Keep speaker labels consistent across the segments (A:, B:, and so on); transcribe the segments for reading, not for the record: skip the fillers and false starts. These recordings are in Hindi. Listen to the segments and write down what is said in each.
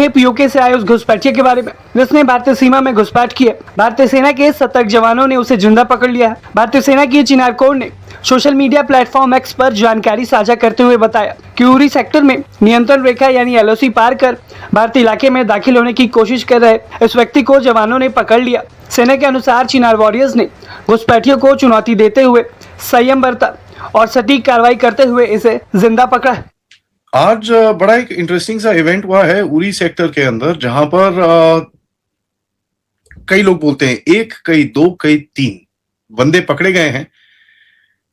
A: ये पीओके से आए उस घुसपैठिए के बारे में जिसने भारतीय सीमा में घुसपैठ की है। भारतीय सेना के सतर्क जवानों ने उसे जिंदा पकड़ लिया है। भारतीय सेना की चिनार कोर ने सोशल मीडिया प्लेटफॉर्म एक्स पर जानकारी साझा करते हुए बताया कि उरी सेक्टर में नियंत्रण रेखा यानी एलओसी पार कर भारतीय इलाके में दाखिल होने की कोशिश कर रहे इस व्यक्ति को जवानों ने पकड़ लिया। सेना के अनुसार चिनार वॉरियर्स ने घुसपैठियों को चुनौती देते हुए संयम बरता और सटीक कार्रवाई करते हुए इसे जिंदा पकड़ा।
B: आज बड़ा एक इंटरेस्टिंग सा इवेंट हुआ है उरी सेक्टर के अंदर, जहां पर कई लोग बोलते हैं एक, कई दो, कई तीन बंदे पकड़े गए हैं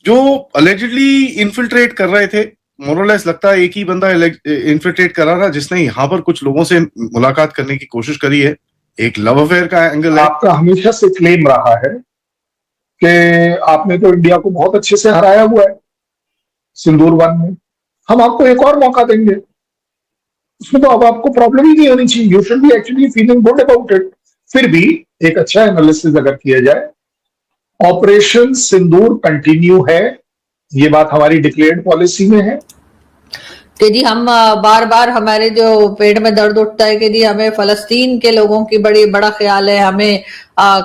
B: जो अलेजिडली इन्फिल्ट्रेट कर रहे थे। मोरलेस लगता है एक ही बंदा इन्फिल्ट्रेट कर रहा था जिसने यहाँ पर कुछ लोगों से मुलाकात करने की कोशिश करी है। एक लव अफेयर का एंगल है।
C: आपका हमेशा से क्लेम रहा है कि आपने तो इंडिया को बहुत अच्छे से हराया हुआ है सिंदूर वन में, हम आपको एक और मौका देंगे। उसमें तो अब आपको प्रॉब्लम ही नहीं होनी चाहिए। You should be actually feeling good about it. फिर भी एक अच्छा एनालिसिस अगर किया जाए, ऑपरेशन सिंदूर कंटिन्यू है, ये बात हमारी डिक्लेयर्ड पॉलिसी में है
D: कि जी हम बार बार हमारे जो पेट में दर्द उठता है कि जी हमें फलस्तीन के लोगों की बड़ा ख्याल है, हमें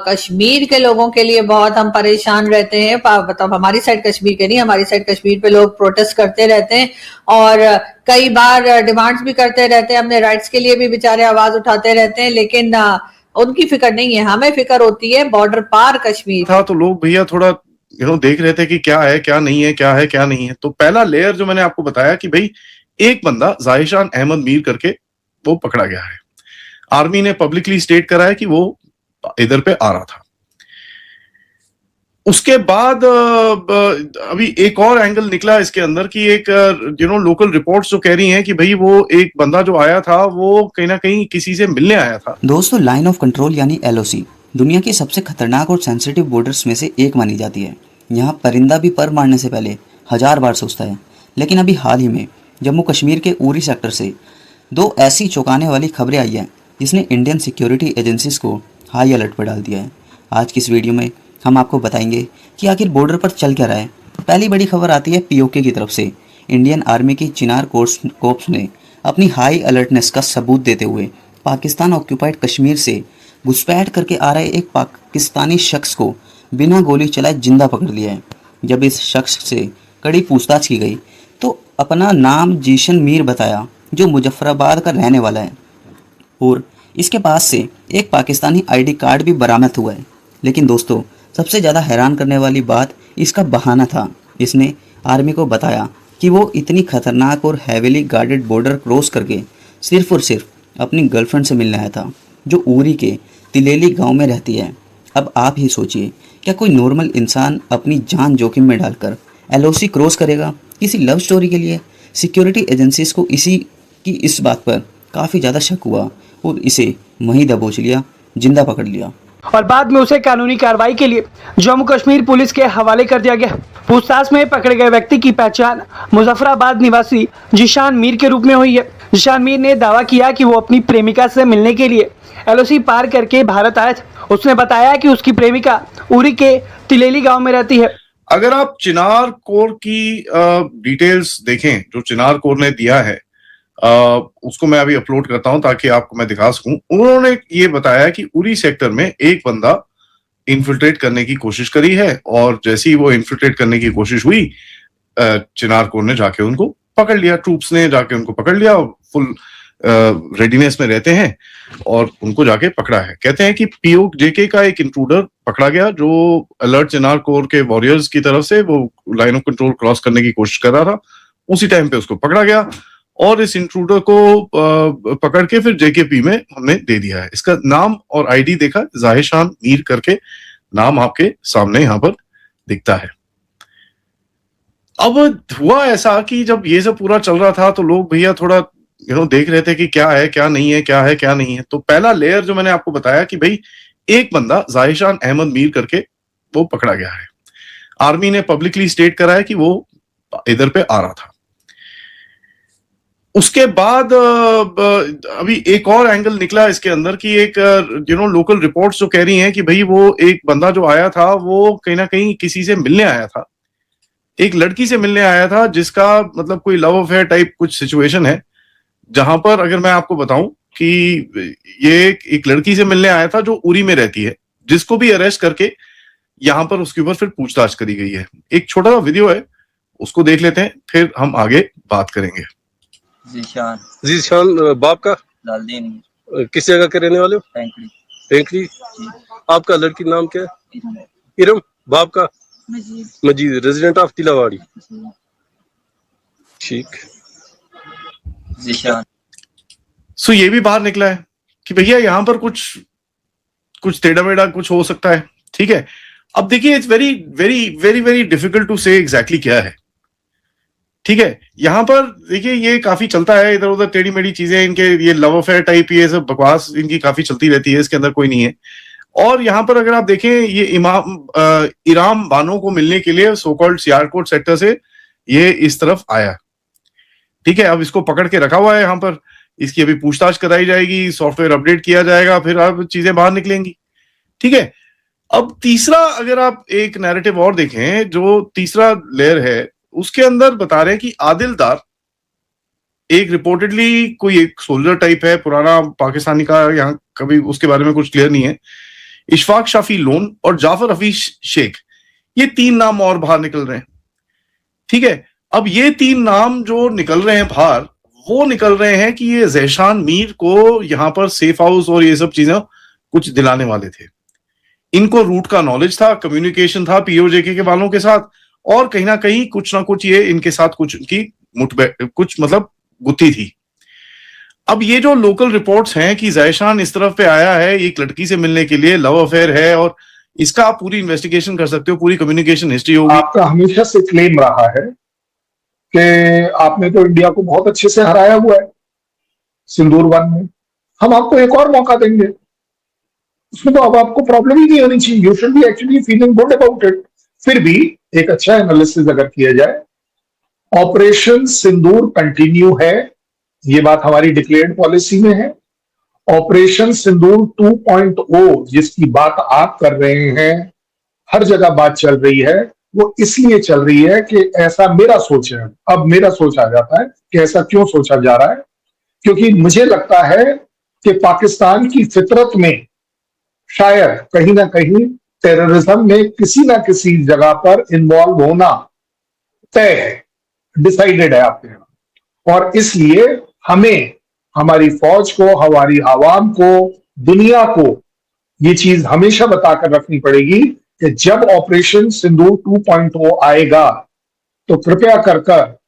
D: कश्मीर के लोगों के लिए बहुत हम परेशान रहते हैं। मतलब हमारी साइड कश्मीर के नहीं, हमारी साइड कश्मीर पे लोग प्रोटेस्ट करते रहते हैं और कई बार डिमांड्स भी करते रहते हैं, अपने राइट्स के लिए भी बेचारे आवाज उठाते रहते हैं, लेकिन उनकी फिक्र नहीं है। हमें फिक्र होती है बॉर्डर पार कश्मीर
B: था। तो लोग भैया थोड़ा देख रहे थे कि क्या है क्या नहीं है, क्या है क्या नहीं है। तो पहला लेयर जो मैंने आपको बताया कि भाई एक बंदा जाहिशान अहमद मीर करके वो पकड़ा गया है। आर्मी ने पब्लिकली स्टेट करा है कि वो इधर पे आ रहा था। उसके बाद अभी एक और एंगल निकला इसके अंदर कि एक लोकल रिपोर्ट्स जो कह रही हैं कि भाई वो एक बंदा जो आया था वो कहीं ना कहीं किसी से मिलने आया था।
E: दोस्तों, लाइन ऑफ कंट्रोल यानी एलओसी दुनिया की सबसे खतरनाक और सेंसिटिव बॉर्डर्स में से एक मानी जाती है। यहाँ परिंदा भी पर मारने से पहले 1000 बार सोचता है। लेकिन अभी हाल ही में जम्मू कश्मीर के उरी सेक्टर से 2 ऐसी चौंकाने वाली खबरें आई हैं जिसने इंडियन सिक्योरिटी एजेंसीज को हाई अलर्ट पर डाल दिया है। आज की इस वीडियो में हम आपको बताएंगे कि आखिर बॉर्डर पर चल क्या रहा है। पहली बड़ी खबर आती है पीओके की तरफ से। इंडियन आर्मी की चिनार कोर्प्स ने अपनी हाई अलर्टनेस का सबूत देते हुए पाकिस्तान ऑक्यूपाइड कश्मीर से घुसपैठ करके आ रहे एक पाकिस्तानी शख्स को बिना गोली चलाए जिंदा पकड़ लिया है। जब इस शख्स से कड़ी पूछताछ की गई तो अपना नाम जीशन मीर बताया, जो मुजफ्फराबाद का रहने वाला है, और इसके पास से एक पाकिस्तानी आईडी कार्ड भी बरामद हुआ है। लेकिन दोस्तों, सबसे ज़्यादा हैरान करने वाली बात इसका बहाना था। इसने आर्मी को बताया कि वो इतनी खतरनाक और हैवीली गार्डेड बॉर्डर क्रॉस करके सिर्फ और सिर्फ अपनी गर्लफ्रेंड से मिलने आया था, जो उरी के तिलेली गांव में रहती है। अब आप ही सोचिए, क्या कोई नॉर्मल इंसान अपनी जान जोखिम में डालकर एलओसी क्रॉस करेगा किसी लव स्टोरी के लिए? सिक्योरिटी एजेंसीज को इस बात पर काफ़ी ज़्यादा शक हुआ और इसे वहीं दबोच लिया, जिंदा पकड़ लिया
A: और बाद में उसे कानूनी कार्रवाई के लिए जम्मू कश्मीर पुलिस के हवाले कर दिया गया। पूछताछ में पकड़े गए व्यक्ति की पहचान मुजफ्फराबाद निवासी जीशान मीर के रूप में हुई है। जीशान मीर ने दावा किया कि वो अपनी प्रेमिका से मिलने के लिए एलओसी पार करके भारत आया था। उसने बताया कि उसकी प्रेमिका उरी के तिलेली गांव में रहती है।
B: अगर आप चिनार कोर की डिटेल्स देखें जो चिनार कोर ने दिया है, उसको मैं अभी अपलोड करता हूं ताकि आपको मैं दिखा सकूं। उन्होंने ये बताया कि उरी सेक्टर में एक बंदा इन्फिल्ट्रेट करने की कोशिश करी है और जैसे ही वो इन्फिल्ट्रेट करने की कोशिश हुई, चिनार कोर ने जाके उनको पकड़ लिया। ट्रूप्स ने जाके उनको पकड़ लिया, फुल रेडीनेस में रहते हैं और उनको जाके पकड़ा है। कहते हैं कि पीओके का एक इंट्रूडर पकड़ा गया जो अलर्ट चिनार कोर के वॉरियर्स की तरफ से वो लाइन ऑफ कंट्रोल क्रॉस करने की कोशिश कर रहा था। उसी टाइम पे उसको पकड़ा गया और इस इंट्रूडर को पकड़ के फिर जेकेपी में हमने दे दिया है। इसका नाम और आईडी देखा, जाहिशान मीर करके नाम आपके सामने यहाँ पर दिखता है। अब हुआ ऐसा कि जब ये सब पूरा चल रहा था तो लोग भैया थोड़ा देख रहे थे कि क्या है क्या नहीं है, क्या है क्या नहीं है। तो पहला लेयर जो मैंने आपको बताया कि भाई एक बंदा जाहिशान अहमद मीर करके वो पकड़ा गया है। आर्मी ने पब्लिकली स्टेट करा है कि वो इधर पे आ रहा था। उसके बाद अभी एक और एंगल निकला इसके अंदर कि एक लोकल रिपोर्ट्स जो कह रही हैं कि भाई वो एक बंदा जो आया था वो कहीं ना कहीं किसी से मिलने आया था, एक लड़की से मिलने आया था जिसका मतलब कोई लव अफेयर टाइप कुछ सिचुएशन है। जहां पर अगर मैं आपको बताऊं कि ये एक लड़की से मिलने आया था जो उरी में रहती है, जिसको भी अरेस्ट करके यहां पर उसके ऊपर फिर पूछताछ करी गई है। एक छोटा सा वीडियो है, उसको देख लेते हैं, फिर हम आगे बात करेंगे।
F: जीशान बाप का
G: लालदीन
F: किस जगह के रहने वाले हो?
G: टैंकड़ी
F: टेंकरी। आपका लड़की नाम क्या है? इरम। बाप का मजीद, रेजिडेंट ऑफ तिलावाड़ी। ठीक।
G: जिशान
B: सो ये भी बाहर निकला है कि भैया यहां पर कुछ टेढ़ा मेढ़ा कुछ हो सकता है। ठीक है, अब देखिए it's very very very very difficult to से एग्जैक्टली क्या है। ठीक है, यहां पर देखिए ये काफी चलता है, इधर उधर टेढ़ी मेढ़ी चीजें, इनके ये लव अफेयर टाइप ये सब बकवास इनकी काफी चलती रहती है, इसके अंदर कोई नहीं है। और यहां पर अगर आप देखें, ये इराम बानो को मिलने के लिए सो कॉल्ड सियालकोट सेक्टर से ये इस तरफ आया। ठीक है, अब इसको पकड़ के रखा हुआ है यहाँ पर, इसकी अभी पूछताछ कराई जाएगी, सॉफ्टवेयर अपडेट किया जाएगा, फिर अब चीजें बाहर निकलेंगी। ठीक है, अब तीसरा अगर आप एक नैरेटिव और देखें, जो तीसरा लेयर है उसके अंदर बता रहे हैं कि आदिल दार एक रिपोर्टेडली कोई एक सोल्जर टाइप है, पुराना पाकिस्तानी का, यहाँ कभी उसके बारे में कुछ क्लियर नहीं है। इशफाक शाफी लोन और जाफर हफीज शेख, ये 3 नाम और बाहर निकल रहे हैं। ठीक है, अब ये 3 नाम जो निकल रहे हैं बाहर, वो निकल रहे हैं कि ये ज़ैशान मीर को यहाँ पर सेफ हाउस और ये सब चीजें कुछ दिलाने वाले थे। इनको रूट का नॉलेज था, कम्युनिकेशन था पीओजेके के वालों के साथ, और कहीं ना कहीं कुछ ना कुछ ये इनके साथ कुछ उनकी कुछ मतलब गुत्थी थी। अब ये जो लोकल रिपोर्ट्स हैं कि ज़ैशान इस तरफ पे आया है एक लड़की से मिलने के लिए, लव अफेयर है, और इसका आप पूरी इन्वेस्टिगेशन कर सकते हो, पूरी कम्युनिकेशन हिस्ट्री होगी।
C: आपका हमेशा से क्लेम रहा है कि आपने तो इंडिया को बहुत अच्छे से हराया हुआ है सिंदूर वन में, हम आपको एक और मौका देंगे, उसमें तो अब आपको प्रॉब्लम ही नहीं होनी चाहिए, you should be actually feeling good about it. फिर भी एक अच्छा एनालिसिस अगर किया जाए, ऑपरेशन सिंदूर कंटिन्यू है, ये बात हमारी डिक्लेयर्ड पॉलिसी में है। ऑपरेशन सिंदूर 2.0 जिसकी बात आप कर रहे हैं, हर जगह बात चल रही है, वो इसलिए चल रही है कि ऐसा मेरा सोच है। अब मेरा सोच आ जाता है कि ऐसा क्यों सोचा जा रहा है, क्योंकि मुझे लगता है कि पाकिस्तान की फितरत में शायद कहीं ना कहीं टेररिज्म में किसी ना किसी जगह पर इन्वॉल्व होना तय है, डिसाइडेड है आपके यहाँ। और इसलिए हमें, हमारी फौज को, हमारी आवाम को, दुनिया को ये चीज हमेशा बताकर रखनी पड़ेगी कि जब ऑपरेशन सिंदूर 2.0 आएगा तो कृपया कर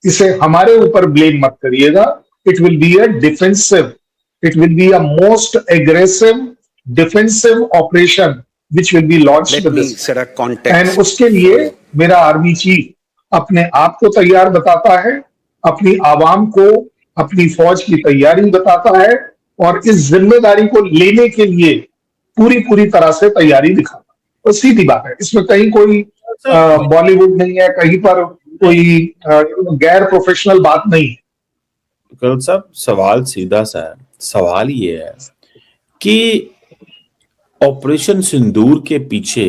C: इसे हमारे ऊपर ब्लेम मत करिएगा। It will be a defensive, it will be a most aggressive defensive operation which will be launched with this. And उसके लिए मेरा आर्मी चीफ अपने आप को तैयार बताता है, अपनी आवाम को अपनी फौज की तैयारी बताता है, और इस जिम्मेदारी को लेने के लिए पूरी तरह से तैयारी दिखाता है। तो सीधी बात है, इसमें कहीं कोई बॉलीवुड नहीं है, कहीं पर कोई गैर प्रोफेशनल बात नहीं है।
H: करण साहब, सवाल सीधा सा है। सवाल ये है कि ऑपरेशन सिंदूर के पीछे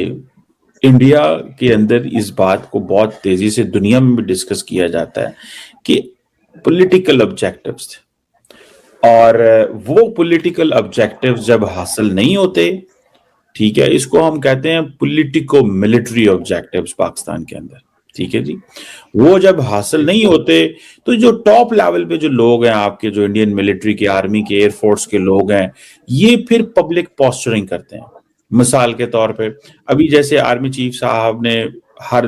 H: इंडिया के अंदर इस बात को बहुत तेजी से दुनिया में भी डिस्कस किया जाता है कि पॉलिटिकल ऑब्जेक्टिव्स थे, और वो पॉलिटिकल ऑब्जेक्टिव्स जब हासिल नहीं होते, ठीक है, इसको हम कहते हैं पॉलिटिको मिलिट्री ऑब्जेक्टिव्स पाकिस्तान के अंदर। ठीक है जी, वो जब हासिल नहीं होते तो जो टॉप लेवल पे जो लोग हैं आपके, जो इंडियन मिलिट्री के, आर्मी के, एयरफोर्स के लोग हैं, ये फिर पब्लिक पोस्चरिंग करते हैं। मिसाल के तौर पे अभी जैसे आर्मी चीफ साहब ने हर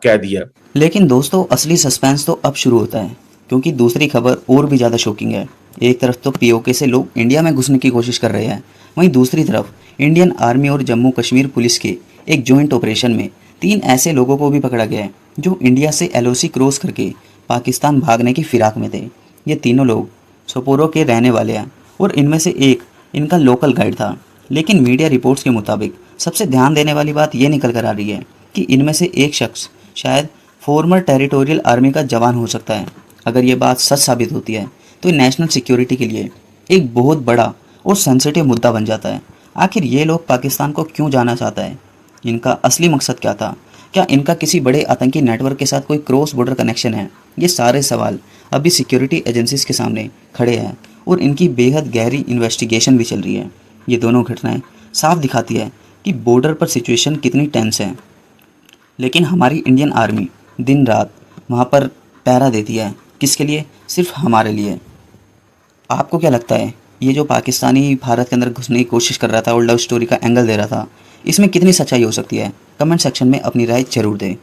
H: कह दिया।
E: लेकिन दोस्तों, असली सस्पेंस तो अब शुरू होता है, क्योंकि दूसरी खबर और भी ज़्यादा शॉकिंग है। एक तरफ तो पीओके से लोग इंडिया में घुसने की कोशिश कर रहे हैं, वहीं दूसरी तरफ इंडियन आर्मी और जम्मू कश्मीर पुलिस के एक जॉइंट ऑपरेशन में 3 ऐसे लोगों को भी पकड़ा गया है जो इंडिया से एलओसी क्रॉस करके पाकिस्तान भागने की फिराक में थे। ये तीनों लोग सोपोरो के रहने वाले हैं और इनमें से एक इनका लोकल गाइड था। लेकिन मीडिया रिपोर्ट्स के मुताबिक सबसे ध्यान देने वाली बात ये निकल कर आ रही है कि इनमें से एक शख्स शायद फॉर्मर टेरिटोरियल आर्मी का जवान हो सकता है। अगर ये बात सच साबित होती है तो नेशनल सिक्योरिटी के लिए एक बहुत बड़ा और सेंसिटिव मुद्दा बन जाता है। आखिर ये लोग पाकिस्तान को क्यों जाना चाहता है? इनका असली मकसद क्या था? क्या इनका किसी बड़े आतंकी नेटवर्क के साथ कोई क्रॉस बॉर्डर कनेक्शन है? ये सारे सवाल अभी सिक्योरिटी एजेंसीज के सामने खड़े हैं और इनकी बेहद गहरी इन्वेस्टिगेशन भी चल रही है। ये दोनों घटनाएं साफ दिखाती है कि बॉर्डर पर सिचुएशन कितनी टेंस है, लेकिन हमारी इंडियन आर्मी दिन रात वहाँ पर पहरा देती है। किसके लिए? सिर्फ हमारे लिए। आपको क्या लगता है, ये जो पाकिस्तानी भारत के अंदर घुसने की कोशिश कर रहा था और लव स्टोरी का एंगल दे रहा था, इसमें कितनी सच्चाई हो सकती है? कमेंट सेक्शन में अपनी राय जरूर दें।